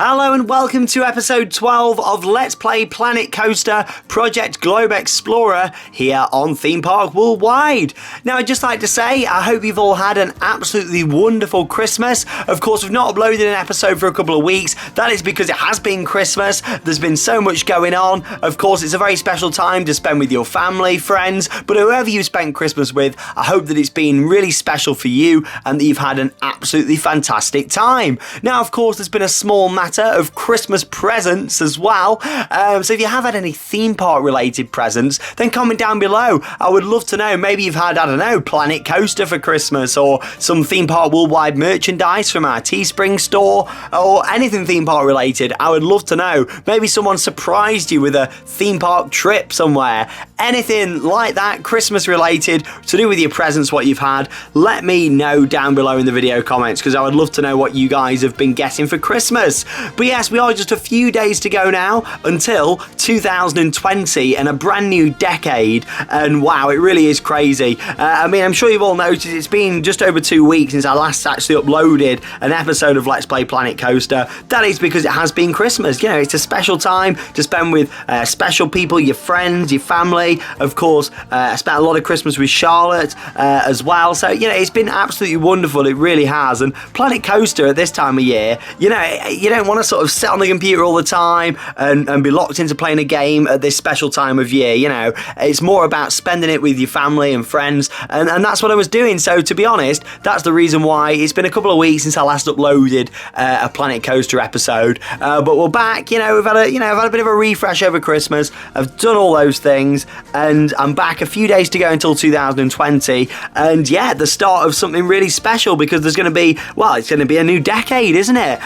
Hello and welcome to episode 12 of Let's Play Planet Coaster Project Globe Explorer here on Theme Park Worldwide. Now I'd just like to say I hope you've all had an absolutely wonderful Christmas. Of course we've not uploaded an episode for a couple of weeks. That is because it has been Christmas. There's been so much going on. Of course it's a very special time to spend with your family, friends, but whoever you spent Christmas with, I hope that it's been really special for you and that you've had an absolutely fantastic time. Now of course there's been a small matter of Christmas presents as well, so if you have had any theme park related presents, then comment down below. I would love to know. Maybe you've had, I don't know, Planet Coaster for Christmas, or some Theme Park Worldwide merchandise from our Teespring store, or anything theme park related. I would love to know. Maybe someone surprised you with a theme park trip somewhere. Anything like that, Christmas related, to do with your presents, what you've had, let me know down below in the video comments, because I would love to know what you guys have been getting for Christmas. But yes, we are just a few days to go now until 2020 and a brand new decade, and wow, it really is crazy. I mean, I'm sure you've all noticed it's been just over 2 weeks since I last actually uploaded an episode of Let's Play Planet Coaster. That is because it has been Christmas. You know, it's a special time to spend with special people, your friends, your family. Of course, I spent a lot of Christmas with Charlotte as well, so you know, it's been absolutely wonderful. It really has. And Planet Coaster at this time of year, you know, you don't want to sort of sit on the computer all the time and be locked into playing a game at this special time of year. You know, it's more about spending it with your family and friends, and that's what I was doing. So to be honest, that's the reason why it's been a couple of weeks since I last uploaded a Planet Coaster episode, but we're back. You know, I've had a bit of a refresh over Christmas. I've done all those things and I'm back. A few days to go until 2020, and yeah, the start of something really special, because there's going to be, well, it's going to be a new decade, isn't it?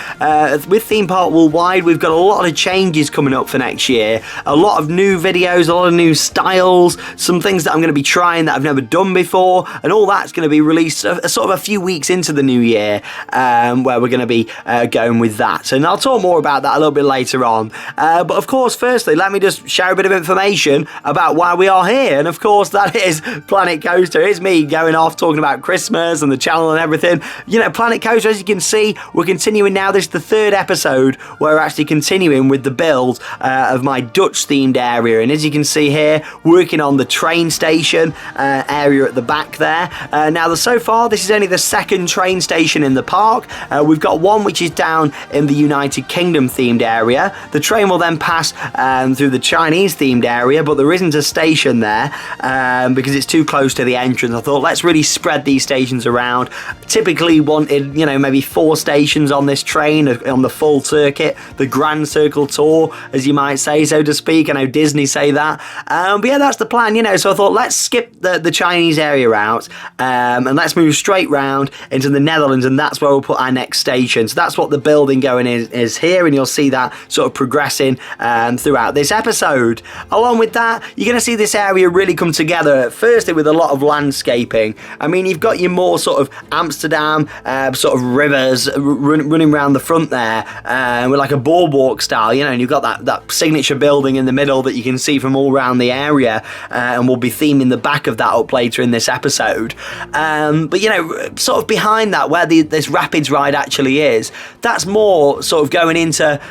With Theme Park Worldwide, we've got a lot of changes coming up for next year, a lot of new videos, a lot of new styles, some things that I'm going to be trying that I've never done before, and all that's going to be released sort of a few weeks into the new year, where we're going to be going with that, and I'll talk more about that a little bit later on. But of course, firstly, let me just share a bit of information about why we are here, and of course that is Planet Coaster. It's me going off talking about Christmas and the channel and everything. You know, Planet Coaster, as you can see, we're continuing now. This is the third episode where we're actually continuing with the build of my Dutch themed area, and as you can see here, working on the train station area at the back there. Now so far this is only the second train station in the park. We've got one which is down in the United Kingdom themed area. The train will then pass through the Chinese themed area, but there isn't a station there because it's too close to the entrance. I thought, let's really spread these stations around. Typically wanted, you know, maybe 4 stations on this train on the full circuit, the Grand Circle Tour, as you might say, so to speak. I know Disney say that, but yeah, that's the plan, you know. So I thought, let's skip the Chinese area out, and let's move straight round into the Netherlands, and that's where we'll put our next station. So that's what the building going is here, and you'll see that sort of progressing throughout this episode. Along with that, you're going to see this area really come together, firstly with a lot of landscaping. I mean, you've got your more sort of Amsterdam sort of rivers running around the front there, with like a boardwalk style, you know, and you've got that signature building in the middle that you can see from all around the area, and we'll be theming the back of that up later in this episode. But you know, sort of behind that, where this rapids ride actually is, that's more sort of going into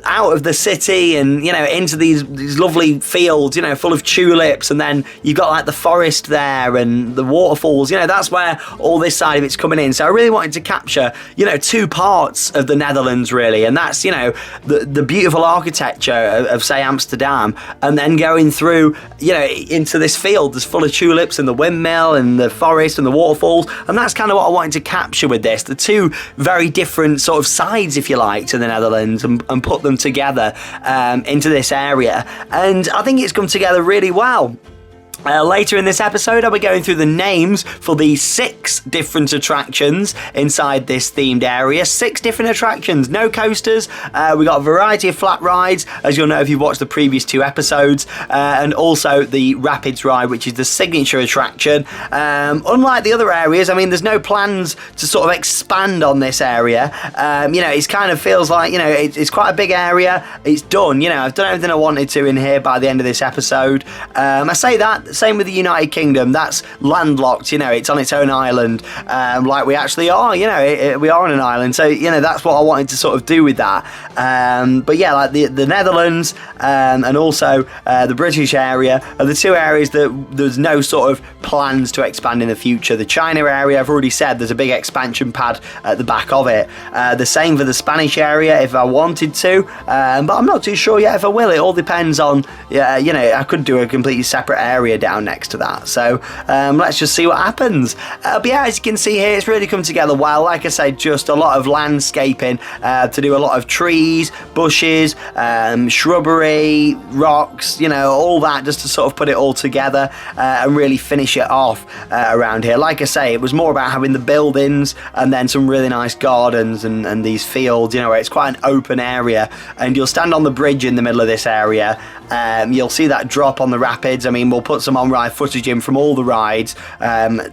out of the city and, you know, into these lovely fields, you know, full of tulips, and then you've got like the forest there and the waterfalls. You know, that's where all this side of it's coming in. So I really wanted to capture, you know, 2 parts of the Netherlands really, and that's, you know, the beautiful architecture of say Amsterdam, and then going through, you know, into this field that's full of tulips and the windmill and the forest and the waterfalls, and that's kind of what I wanted to capture with this, the 2 very different sort of sides, if you like, to the Netherlands, and put them together into this area, and I think it's come together really well. Later in this episode, I'll be going through the names for the 6 different attractions inside this themed area. 6 different attractions, no coasters. We got a variety of flat rides, as you'll know if you've watched the previous 2 episodes, and also the Rapids ride, which is the signature attraction. Unlike the other areas, I mean, there's no plans to sort of expand on this area. You know, it kind of feels like, you know, it's quite a big area. It's done. You know, I've done everything I wanted to in here by the end of this episode. I say that same with the United Kingdom. That's landlocked, it's on its own island, like we actually are, we are on an island. So, that's what I wanted to sort of do with that. But yeah, like the Netherlands and also the British area are the two areas that there's no sort of plans to expand in the future. The China area, I've already said, there's a big expansion pad at the back of it. The same for the Spanish area if I wanted to, but I'm not too sure yet if I will. It all depends on, I could do a completely separate area down next to that. So let's just see what happens. But yeah, as you can see here, it's really come together well. Like I say, just a lot of landscaping to do a lot of trees, bushes, shrubbery, rocks, all that, just to sort of put it all together and really finish it off around here. Like I say, it was more about having the buildings and then some really nice gardens and these fields, where it's quite an open area, and you'll stand on the bridge in the middle of this area. You'll see that drop on the rapids. I mean, we'll put some on-ride footage in from all the rides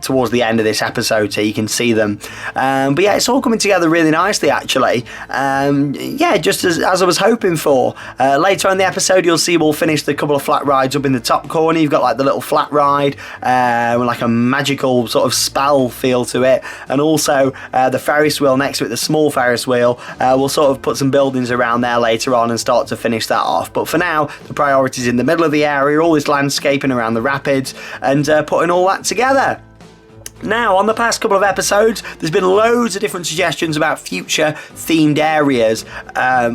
towards the end of this episode so you can see them. But yeah, it's all coming together really nicely, actually. Yeah, just as I was hoping for. Later on in the episode, you'll see we'll finish the couple of flat rides up in the top corner. You've got like the little flat ride with like a magical sort of spell feel to it, and also the Ferris wheel next to it, the small Ferris wheel. We'll sort of put some buildings around there later on and start to finish that off. But for now, the priorities in the middle of the area, all this landscaping around the rapids, and putting all that together. Now, on the past couple of episodes, there's been loads of different suggestions about future themed areas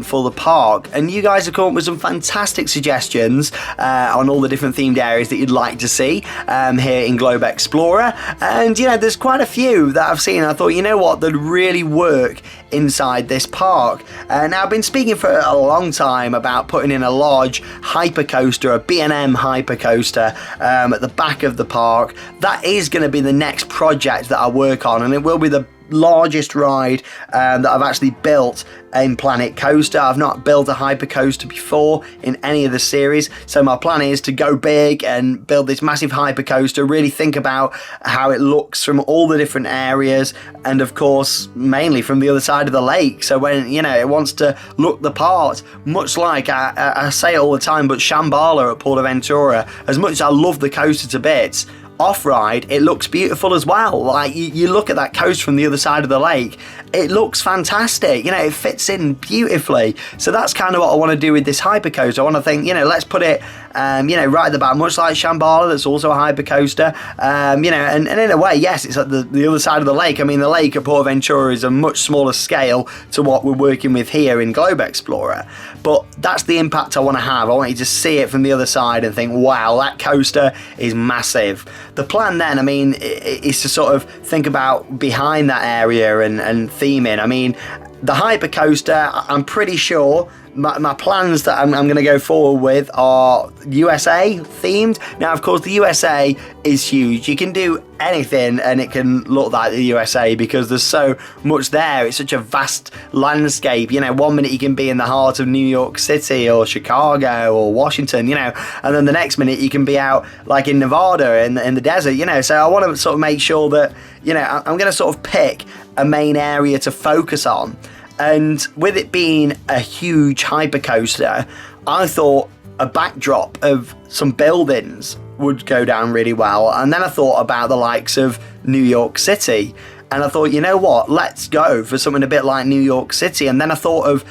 for the park, and you guys have come up with some fantastic suggestions on all the different themed areas that you'd like to see here in Globe Explorer. And there's quite a few that I've seen. I thought, what, they'd really work inside this park. Now, I've been speaking for a long time about putting in a large hypercoaster, a B&M hypercoaster at the back of the park. That is going to be the next project that I work on, and it will be the largest ride that I've actually built in Planet Coaster. I've not built a hypercoaster before in any of the series, so my plan is to go big and build this massive hypercoaster, really think about how it looks from all the different areas, and of course mainly from the other side of the lake, so when it wants to look the part, much like I say it all the time, but Shambhala at Portaventura, as much as I love the coaster to bits, off-ride, it looks beautiful as well. Like you look at that coast from the other side of the lake, it looks fantastic. It fits in beautifully. So that's kind of what I want to do with this hypercoaster. I want to think, let's put it, right at the back, much like Shambhala, that's also a hypercoaster. And in a way, yes, it's at the other side of the lake. I mean, the lake at Portaventura is a much smaller scale to what we're working with here in Globe Explorer. But that's the impact I want to have. I want you to see it from the other side and think, wow, that coaster is massive. The plan then, is to sort of think about behind that area and theming. I mean, the hypercoaster, I'm pretty sure my plans that I'm going to go forward with are USA themed. Now, of course, the USA is huge. You can do anything and it can look like the USA because there's so much there. It's such a vast landscape. 1 minute you can be in the heart of New York City or Chicago or Washington, and then the next minute you can be out like in Nevada in the desert, So I want to sort of make sure that, I'm going to sort of pick a main area to focus on. And with it being a huge hypercoaster, I thought a backdrop of some buildings would go down really well. And then I thought about the likes of New York City. And I thought, what, let's go for something a bit like New York City. And then I thought of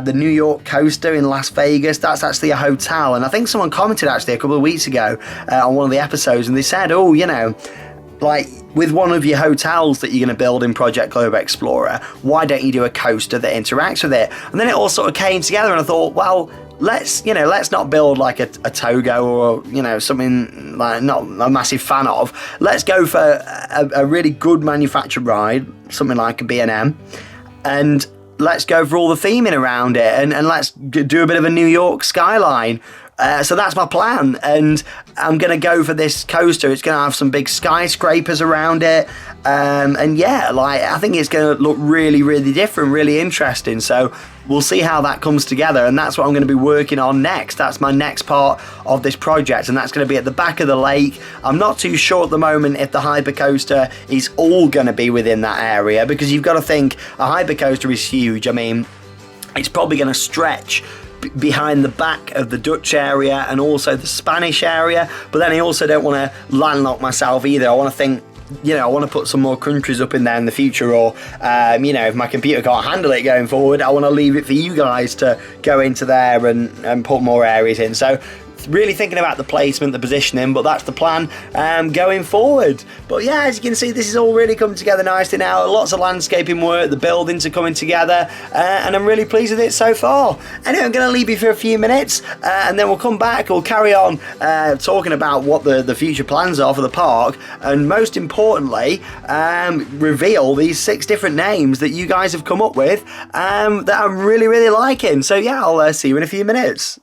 the New York Coaster in Las Vegas. That's actually a hotel. And I think someone commented actually a couple of weeks ago on one of the episodes, and they said, like with one of your hotels that you're going to build in Project Globe Explorer, why don't you do a coaster that interacts with it? And then it all sort of came together, and I thought, well, let's not build like a Togo or something like not a massive fan of. Let's go for a really good manufactured ride, something like a B&M, and let's go for all the theming around it, and let's do a bit of a New York skyline. So that's my plan, and I'm going to go for this coaster. It's going to have some big skyscrapers around it, and yeah, I think it's going to look really, really different, really interesting. So we'll see how that comes together, and that's what I'm going to be working on next. That's my next part of this project, and that's going to be at the back of the lake. I'm not too sure at the moment if the hypercoaster is all going to be within that area, because you've got to think a hypercoaster is huge. It's probably going to stretch behind the back of the Dutch area and also the Spanish area, but then I also don't want to landlock myself either. I want to think, I want to put some more countries up in there in the future, or if my computer can't handle it going forward, I want to leave it for you guys to go into there and put more areas in. So really thinking about the placement, the positioning, but that's the plan going forward. But yeah, as you can see, this is all really coming together nicely now. Lots of landscaping work, the buildings are coming together, and I'm really pleased with it so far. Anyway, I'm going to leave you for a few minutes, and then we'll come back, we'll carry on talking about what the future plans are for the park, and most importantly, reveal these 6 different names that you guys have come up with that I'm really, really liking. So yeah, I'll see you in a few minutes.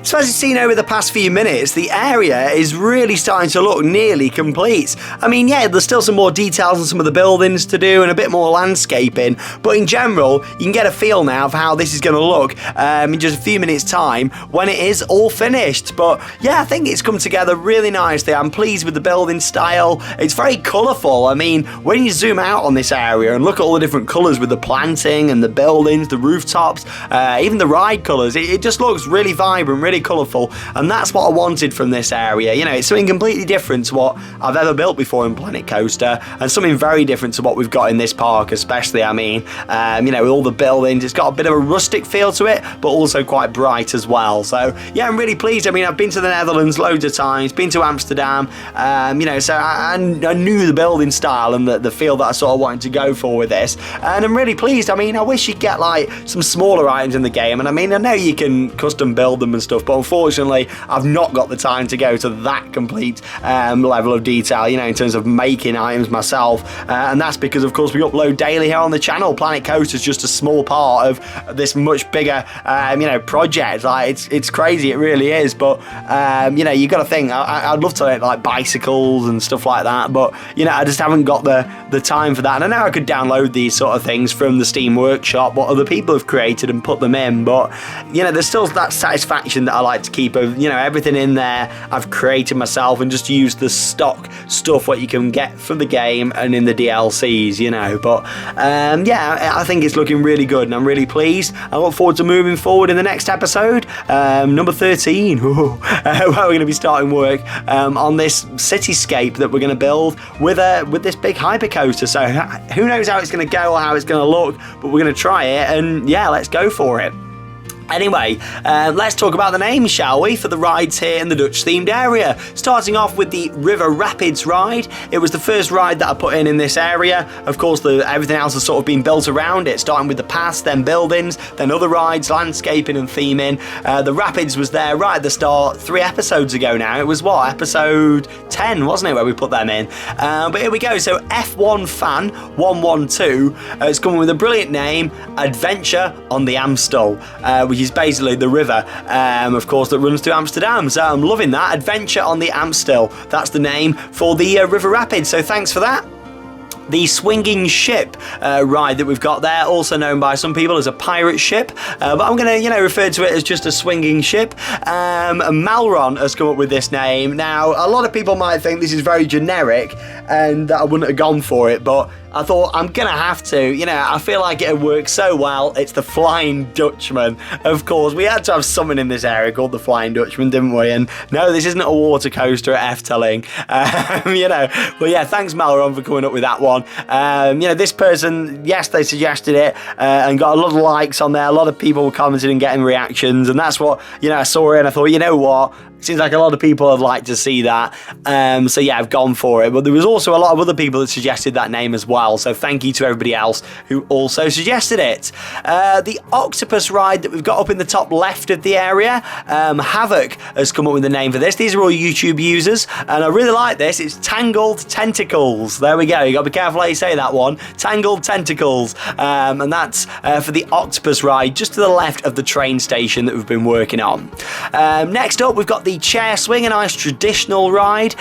So as you've seen over the past few minutes, the area is really starting to look nearly complete. I mean, yeah, there's still some more details on some of the buildings to do and a bit more landscaping, but in general, you can get a feel now of how this is going to look in just a few minutes' time when it is all finished. But yeah, I think it's come together really nicely. I'm pleased with the building style. It's very colourful. I mean, when you zoom out on this area and look at all the different colours with the planting and the buildings, the rooftops, even the ride colours, it just looks really vibrant, really very colourful, and that's what I wanted from this area. You know, it's something completely different to what I've ever built before in Planet Coaster, and something very different to what we've got in this park especially. I mean, you know, with all the buildings, it's got a bit of a rustic feel to it, but also quite bright as well. So yeah, I'm really pleased. I mean, I've been to the Netherlands loads of times, been to Amsterdam, you know, so I knew the building style and the feel that I sort of wanted to go for with this, and I'm really pleased. I mean, I wish you'd get like some smaller items in the game, and I mean, I know you can custom build them and stuff, but unfortunately I've not got the time to go to that complete level of detail, you know, in terms of making items myself, and that's because of course we upload daily here on the channel. Planet Coaster is just a small part of this much bigger you know, project. Like, it's crazy, it really is, but you know, you got to think, I'd love to like bicycles and stuff like that, but you know, I just haven't got the time for that. And I know I could download these sort of things from the Steam Workshop, what other people have created, and put them in, but you know, there's still that satisfaction that I like to keep of, you know, everything in there I've created myself and just use the stock stuff what you can get from the game and in the DLCs, you know. But yeah, I think it's looking really good, and I'm really pleased. I look forward to moving forward in the next episode, number 13, where we're going to be starting work on this cityscape that we're going to build with this big hypercoaster. So who knows how it's going to go or how it's going to look, but we're going to try it, and yeah, let's go for it. Anyway, let's talk about the names, shall we, for the rides here in the Dutch themed area. Starting off with the River Rapids ride. It was the first ride that I put in this area. Of course, everything else has sort of been built around it, starting with the paths, then buildings, then other rides, landscaping and theming. The Rapids was there right at the start 3 episodes ago now. It was what, episode 10, wasn't it, where we put them in? But here we go. So F1 Fan 112 is coming with a brilliant name, Adventure on the Amstel, which is basically the river, of course, that runs through Amsterdam. So I'm loving that. Adventure on the Amstel. That's the name for the River Rapids. So thanks for that. The swinging ship ride that we've got there, also known by some people as a pirate ship, but I'm going to, you know, refer to it as just a swinging ship. Malron has come up with this name. Now, a lot of people might think this is very generic and that I wouldn't have gone for it, but I thought I'm gonna have to, you know, I feel like it'd work so well. It's the Flying Dutchman. Of course, we had to have something in this area called the Flying Dutchman, didn't we? And no, this isn't a water coaster at Efteling, you know. But yeah, thanks Malron for coming up with that one. You know, this person, yes, they suggested it and got a lot of likes on there. A lot of people were commenting and getting reactions, and that's what, you know, I saw it and I thought, you know what? Seems like a lot of people would like to see that. So yeah, I've gone for it. But there was also a lot of other people that suggested that name as well. So thank you to everybody else who also suggested it. The octopus ride that we've got up in the top left of the area, Havoc has come up with the name for this. These are all YouTube users, and I really like this. It's Tangled Tentacles. There we go. You got to be careful how you say that one. Tangled Tentacles. And that's for the octopus ride just to the left of the train station that we've been working on. Next up, we've got the chair swing, a nice traditional ride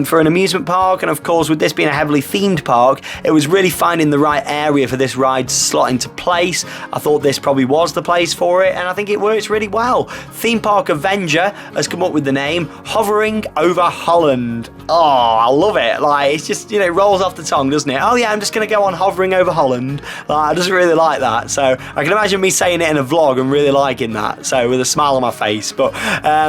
for an amusement park, and of course with this being a heavily themed park, it was really finding the right area for this ride to slot into place. I thought this probably was the place for it, and I think it works really well. Theme Park Avenger has come up with the name Hovering Over Holland. Oh, I love it. Like, it's just, you know, it rolls off the tongue, doesn't it? Oh yeah, I'm just gonna go on hovering over Holland. Like, I just really like that. So I can imagine me saying it in a vlog and really liking that, so with a smile on my face. But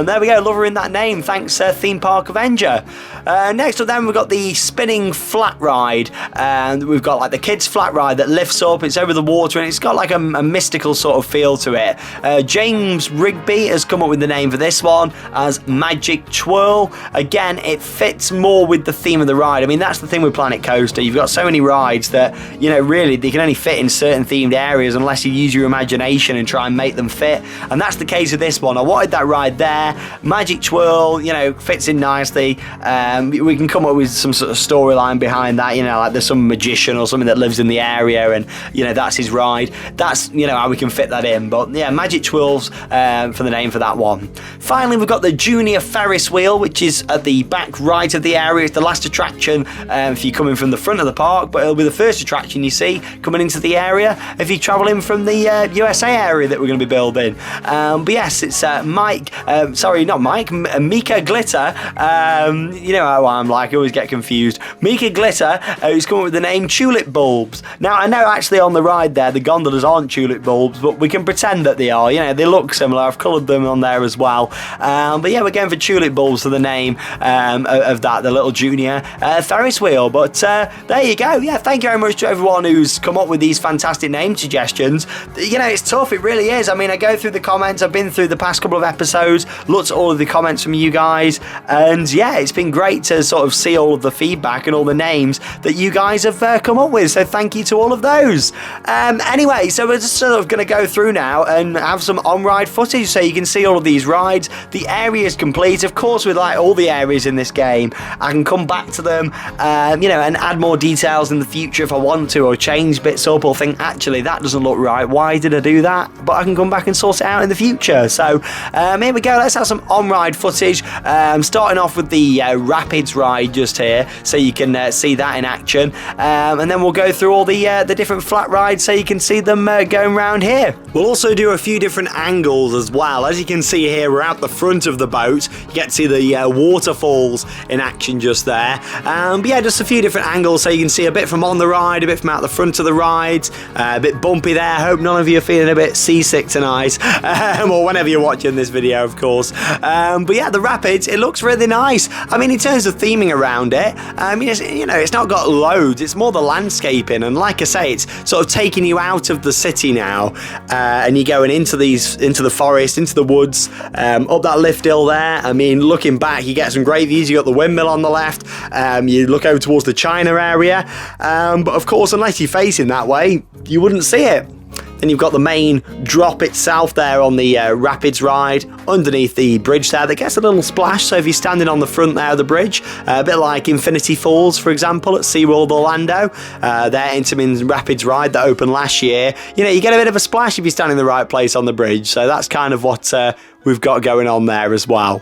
there we go, love her in that name. Thanks Theme Park Avenger. Next up then, we've got the spinning flat ride, and we've got like the kids flat ride that lifts up, it's over the water, and it's got like a mystical sort of feel to it. James Rigby has come up with the name for this one as Magic Twirl. Again, it fits more with the theme of the ride. I mean, that's the thing with Planet Coaster, you've got so many rides that, you know, really they can only fit in certain themed areas unless you use your imagination and try and make them fit, and that's the case with this one. I wanted that ride there. Magic Twirl, you know, fits in nicely. We can come up with some sort of storyline behind that, you know, like there's some magician or something that lives in the area and, you know, that's his ride. That's, you know, how we can fit that in. But yeah, Magic Twirls for the name for that one. Finally, we've got the Junior Ferris Wheel, which is at the back right of the area. It's the last attraction if you're coming from the front of the park, but it'll be the first attraction you see coming into the area if you travel in from the USA area that we're going to be building. But yes, it's Mika Glitter. You know how I'm like, I always get confused. Mika Glitter, who's come up with the name named tulip bulbs. Now, I know actually on the ride there, the gondolas aren't tulip bulbs, but we can pretend that they are. You know, they look similar. I've coloured them on there as well. But yeah, we're going for tulip bulbs for the name of that, the little junior Ferris wheel. But there you go. Yeah, thank you very much to everyone who's come up with these fantastic name suggestions. You know, it's tough. It really is. I mean, I go through the comments. I've been through the past couple of episodes, looked at all of the comments from you guys, and yeah, it's been great to sort of see all of the feedback and all the names that you guys have come up with. So thank you to all of those. Anyway, so we're just sort of going to go through now and have some on-ride footage so you can see all of these rides. The area is complete. Of course, with like all the areas in this game, I can come back to them, you know, and add more details in the future if I want to, or change bits up, or think, actually, that doesn't look right. Why did I do that? But I can come back and sort it out in the future. So here we go. Let's have some on-ride footage. Starting off with the Rapids ride just here, so you can see that in action. And then we'll go through all the different flat rides so you can see them going around here. We'll also do a few different angles as well. As you can see here, we're out the front of the boat. You get to see the waterfalls in action just there. But yeah, just a few different angles so you can see a bit from on the ride, a bit from out the front of the ride. A bit bumpy there. Hope none of you are feeling a bit seasick tonight. Or whenever you're watching this video, of course. But yeah, the Rapids, it looks really nice. I mean, in terms of theming around it, you know, it's not got loads. It's more the landscaping, and like I say, it's sort of taking you out of the city now, and you're going into the forest, into the woods, up that lift hill there. I mean, looking back, you get some great views. You got the windmill on the left. You look over towards the China area, but of course, unless you're facing that way, you wouldn't see it. Then you've got the main drop itself there on the Rapids ride underneath the bridge there that gets a little splash. So if you're standing on the front there of the bridge, a bit like Infinity Falls, for example, at SeaWorld Orlando, their Intamin Rapids ride that opened last year, you know, you get a bit of a splash if you're standing in the right place on the bridge. So that's kind of what we've got going on there as well.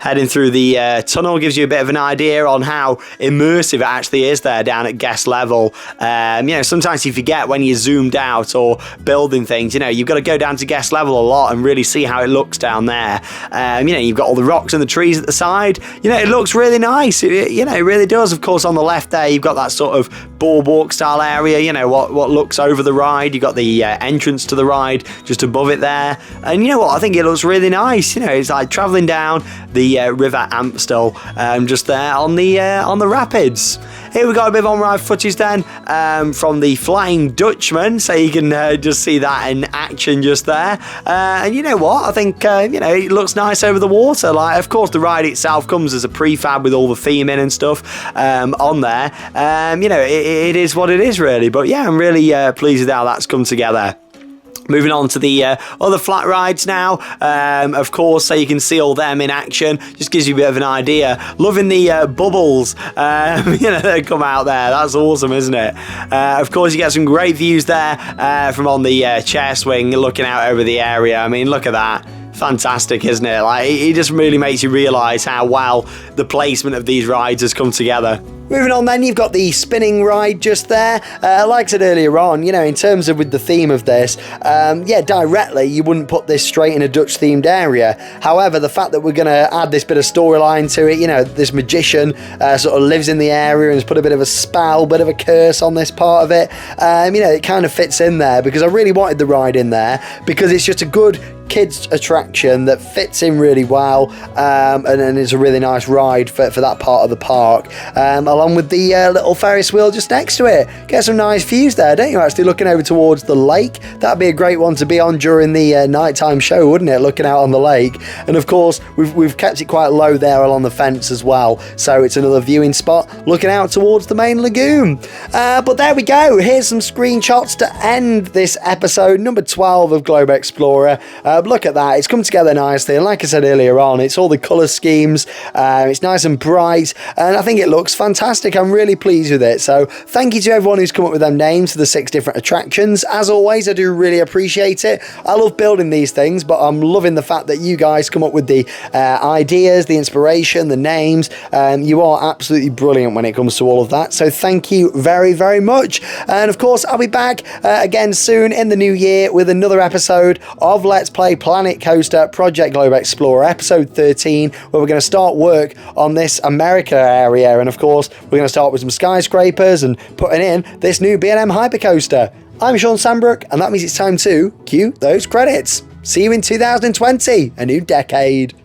Heading through the tunnel gives you a bit of an idea on how immersive it actually is there down at guest level. You know, sometimes you forget when you're zoomed out or building things, you know, you've got to go down to guest level a lot and really see how it looks down there. You know, you've got all the rocks and the trees at the side. You know, it looks really nice. You know, it really does. Of course, on the left there, you've got that sort of boardwalk style area, you know, what looks over the ride. You've got the entrance to the ride just above it there. And you know what? I think it looks really nice. You know, it's like traveling down the River Amstel, just there on the Rapids. Here we got a bit of on-ride footage then from the Flying Dutchman, so you can just see that in action just there. And you know what? I think you know, it looks nice over the water. Like, of course, the ride itself comes as a prefab with all the theming and stuff on there. You know, it is what it is really. But yeah, I'm really pleased with how that's come together. Moving on to the other flat rides now, of course, so you can see all them in action. Just gives you a bit of an idea. Loving the bubbles, you know, that come out there. That's awesome, isn't it? Of course, you get some great views there from on the chair swing, looking out over the area. I mean, look at that. Fantastic, isn't it? Like, it just really makes you realise how well the placement of these rides has come together. Moving on then, you've got the spinning ride just there. Like I said earlier on, you know, in terms of with the theme of this, yeah, directly, you wouldn't put this straight in a Dutch-themed area. However, the fact that we're going to add this bit of storyline to it, you know, this magician sort of lives in the area and has put a bit of a spell, bit of a curse on this part of it, you know, it kind of fits in there because I really wanted the ride in there because it's just a good kids attraction that fits in really well, and it's a really nice ride for that part of the park, along with the little Ferris wheel just next to it. Get some nice views there, don't you, actually looking over towards the lake. That'd be a great one to be on during the nighttime show, wouldn't it, looking out on the lake. And of course we've kept it quite low there along the fence as well, so it's another viewing spot looking out towards the main lagoon. But there we go, here's some screenshots to end this episode number 12 of Globe Explorer. Look at that, it's come together nicely, and like I said earlier on, it's all the colour schemes, it's nice and bright, and I think it looks fantastic. I'm really pleased with it. So thank you to everyone who's come up with them names for the 6 different attractions. As always, I do really appreciate it. I love building these things, but I'm loving the fact that you guys come up with the ideas, the inspiration, the names. You are absolutely brilliant when it comes to all of that, so thank you very, very much. And of course, I'll be back again soon in the new year with another episode of Let's Play Planet Coaster Project Globe Explorer, episode 13, where we're going to start work on this America area. And of course, we're going to start with some skyscrapers and putting in this new B&M Hypercoaster. I'm Sean Sandbrook, and that means it's time to cue those credits. See you in 2020, a new decade.